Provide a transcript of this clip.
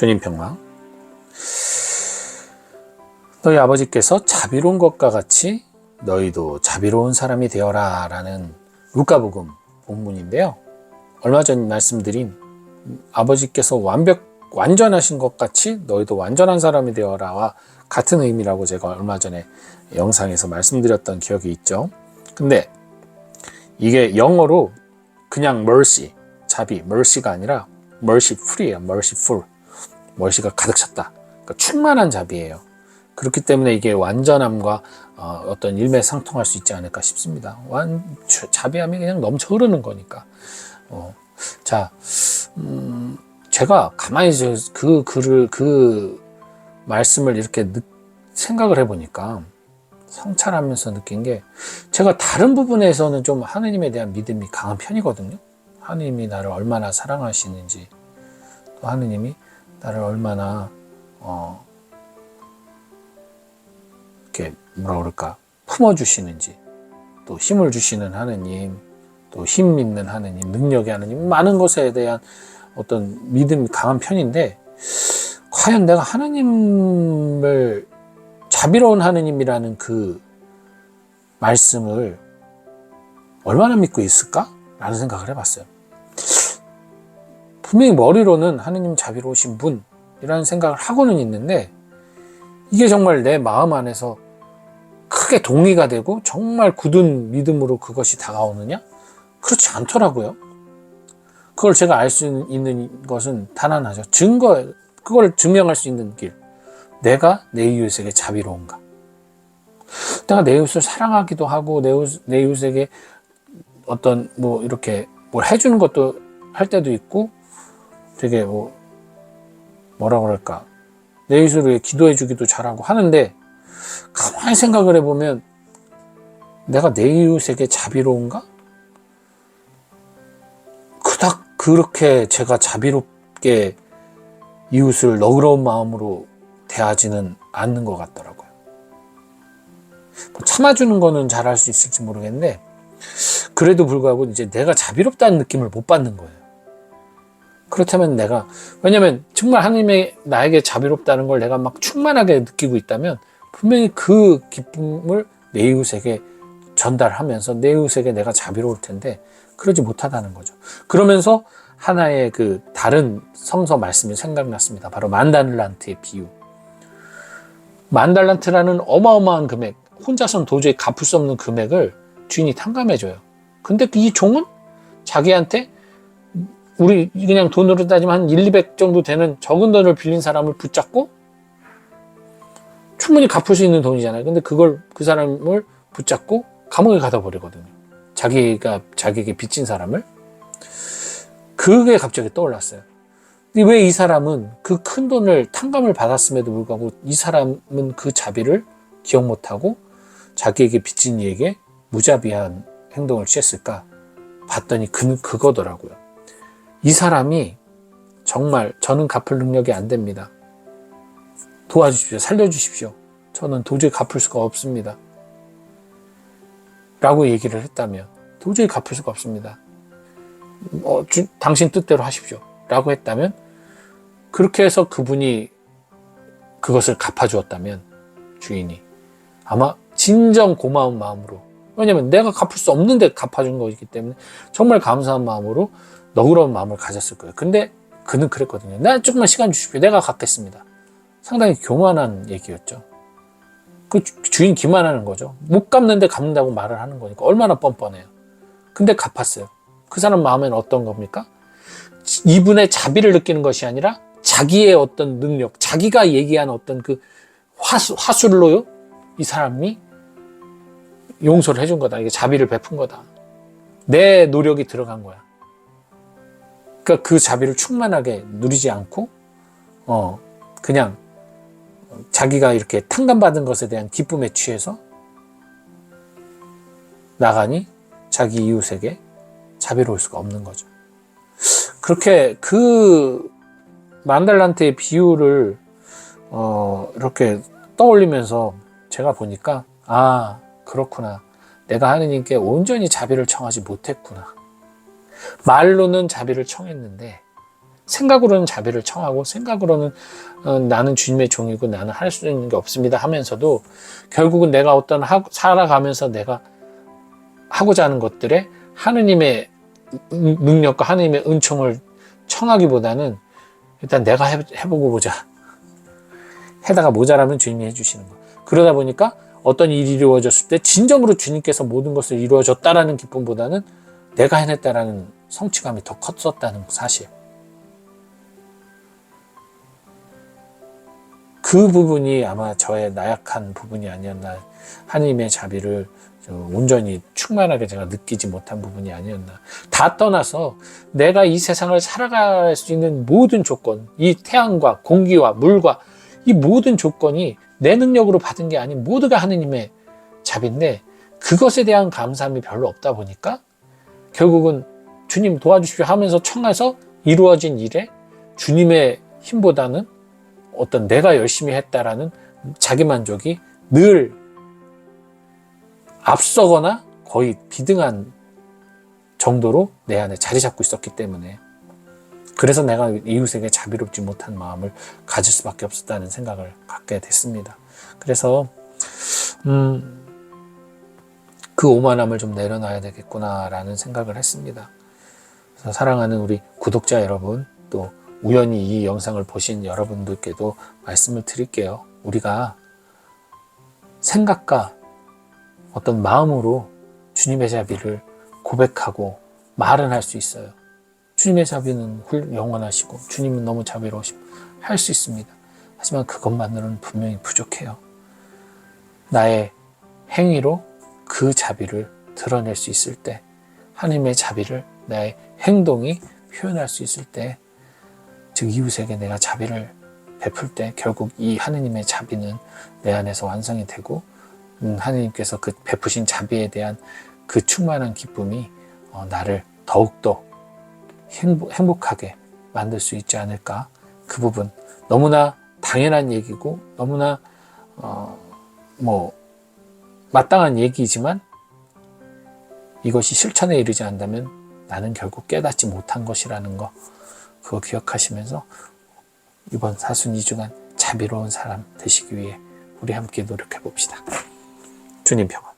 주님 평강. 너희 아버지께서 자비로운 것과 같이 너희도 자비로운 사람이 되어라 라는 루카복음 본문인데요. 얼마 전 말씀드린 아버지께서 완전하신 것 같이 너희도 완전한 사람이 되어라와 같은 의미라고 제가 얼마 전에 영상에서 말씀드렸던 기억이 있죠. 근데 이게 영어로 그냥 mercy, 자비, mercy가 아니라 merciful이에요. merciful. mercy가 가득 찼다. 그러니까 충만한 자비예요. 그렇기 때문에 이게 완전함과 어떤 일맥상통할 수 있지 않을까 싶습니다. 자비함이 그냥 넘쳐 흐르는 거니까. 제가 가만히 그 말씀을 이렇게 생각을 해보니까 성찰하면서 느낀 게, 제가 다른 부분에서는 좀 하느님에 대한 믿음이 강한 편이거든요. 하느님이 나를 얼마나 사랑하시는지, 또 하느님이 나를 얼마나 이렇게 품어주시는지, 또 힘을 주시는 하느님, 또 힘 있는 하느님, 능력의 하느님, 많은 것에 대한 어떤 믿음이 강한 편인데, 과연 내가 하느님을, 자비로운 하느님이라는 그 말씀을 얼마나 믿고 있을까? 라는 생각을 해봤어요. 분명히 머리로는 하느님 자비로우신 분이라는 생각을 하고는 있는데, 이게 정말 내 마음 안에서 크게 동의가 되고 정말 굳은 믿음으로 그것이 다가오느냐? 그렇지 않더라고요. 그걸 제가 알 수 있는 것은 단 하나죠. 그걸 증명할 수 있는 길. 내가 내 이웃에게 자비로운가? 내가 내 이웃을 사랑하기도 하고, 내 이웃에게 어떤 이렇게 뭘 해주는 것도 할 때도 있고, 되게 뭐라 그럴까, 내 이웃을 위해 기도해 주기도 잘하고 하는데, 가만히 생각을 해보면 내가 내 이웃에게 자비로운가? 그닥 그렇게 제가 자비롭게 이웃을 너그러운 마음으로 대하지는 않는 것 같더라고요. 참아주는 거는 잘할 수 있을지 모르겠는데, 그래도 불구하고 이제 내가 자비롭다는 느낌을 못 받는 거예요. 그렇다면 왜냐면 정말 하나님이 나에게 자비롭다는 걸 내가 막 충만하게 느끼고 있다면, 분명히 그 기쁨을 내 이웃에게 전달하면서 내 이웃에게 내가 자비로울 텐데, 그러지 못하다는 거죠. 그러면서 하나의 그 다른 성서 말씀이 생각났습니다. 바로 만달란트의 비유. 만달란트라는 어마어마한 금액, 혼자서는 도저히 갚을 수 없는 금액을 주인이 탕감해줘요. 근데 이 종은 자기한테, 우리 그냥 돈으로 따지면 한 1,200 정도 되는 적은 돈을 빌린 사람을 붙잡고, 충분히 갚을 수 있는 돈이잖아요. 근데 그 사람을 붙잡고 감옥에 가다 버리거든요. 자기가 자기에게 빚진 사람을. 그게 갑자기 떠올랐어요. 왜 이 사람은 그 큰 돈을 탕감을 받았음에도 불구하고 이 사람은 그 자비를 기억 못하고 자기에게 빚진 이에게 무자비한 행동을 취했을까? 봤더니 그거더라고요. 이 사람이 정말, 저는 갚을 능력이 안 됩니다. 도와주십시오. 살려주십시오. 저는 도저히 갚을 수가 없습니다. 라고 얘기를 했다면, 도저히 갚을 수가 없습니다. 당신 뜻대로 하십시오. 라고 했다면, 그렇게 해서 그분이 그것을 갚아주었다면, 주인이 아마 진정 고마운 마음으로, 왜냐면 내가 갚을 수 없는데 갚아준 거기 때문에 정말 감사한 마음으로 너그러운 마음을 가졌을 거예요. 근데 그는 그랬거든요. 나 조금만 시간 주십시오. 내가 갚겠습니다. 상당히 교만한 얘기였죠. 그 주인 기만하는 거죠. 못 갚는데 갚는다고 말을 하는 거니까 얼마나 뻔뻔해요. 근데 갚았어요. 그 사람 마음에는 어떤 겁니까? 이분의 자비를 느끼는 것이 아니라 자기의 어떤 능력, 자기가 얘기한 어떤 그 화술로요, 이 사람이 용서를 해준 거다. 이게 자비를 베푼 거다. 내 노력이 들어간 거야. 그러니까 그 자비를 충만하게 누리지 않고 그냥 자기가 이렇게 탕감받은 것에 대한 기쁨에 취해서 나가니 자기 이웃에게 자비로울 수가 없는 거죠. 그렇게 그 만달란트의 비유를 이렇게 떠올리면서 제가 보니까, 그렇구나. 내가 하느님께 온전히 자비를 청하지 못했구나. 말로는 자비를 청했는데 생각으로는 자비를 청하고 생각으로는 나는 주님의 종이고 나는 할 수 있는 게 없습니다 하면서도 결국은 내가 어떤 살아가면서 내가 하고자 하는 것들에 하느님의 능력과 하느님의 은총을 청하기보다는 일단 내가 해보고 보자. 해다가 모자라면 주님이 해주시는 거. 그러다 보니까 어떤 일이 이루어졌을 때 진정으로 주님께서 모든 것을 이루어졌다라는 기쁨보다는 내가 해냈다라는 성취감이 더 컸었다는 사실. 그 부분이 아마 저의 나약한 부분이 아니었나. 하느님의 자비를 온전히 충만하게 제가 느끼지 못한 부분이 아니었나. 다 떠나서 내가 이 세상을 살아갈 수 있는 모든 조건, 이 태양과 공기와 물과 이 모든 조건이 내 능력으로 받은 게 아닌 모두가 하느님의 자비인데 그것에 대한 감사함이 별로 없다 보니까 결국은 주님 도와주십시오 하면서 청해서 이루어진 일에 주님의 힘보다는 어떤 내가 열심히 했다라는 자기만족이 늘 앞서거나 거의 비등한 정도로 내 안에 자리 잡고 있었기 때문에 그래서 내가 이웃에게 자비롭지 못한 마음을 가질 수밖에 없었다는 생각을 갖게 됐습니다. 그래서 그 오만함을 좀 내려놔야 되겠구나라는 생각을 했습니다. 그래서 사랑하는 우리 구독자 여러분, 또 우연히 이 영상을 보신 여러분들께도 말씀을 드릴게요. 우리가 생각과 어떤 마음으로 주님의 자비를 고백하고 말은 할 수 있어요. 주님의 자비는 영원하시고 주님은 너무 자비로우시고 할 수 있습니다. 하지만 그것만으로는 분명히 부족해요. 나의 행위로 그 자비를 드러낼 수 있을 때, 하나님의 자비를 나의 행동이 표현할 수 있을 때, 즉 이웃에게 내가 자비를 베풀 때 결국 이 하느님의 자비는 내 안에서 완성이 되고 하느님께서 그 베푸신 자비에 대한 그 충만한 기쁨이 나를 더욱더 행복하게 만들 수 있지 않을까. 그 부분 너무나 당연한 얘기고 너무나 마땅한 얘기이지만 이것이 실천에 이르지 않는다면 나는 결국 깨닫지 못한 것이라는 거, 그거 기억하시면서 이번 사순 2주간 자비로운 사람 되시기 위해 우리 함께 노력해 봅시다. 주님 평안.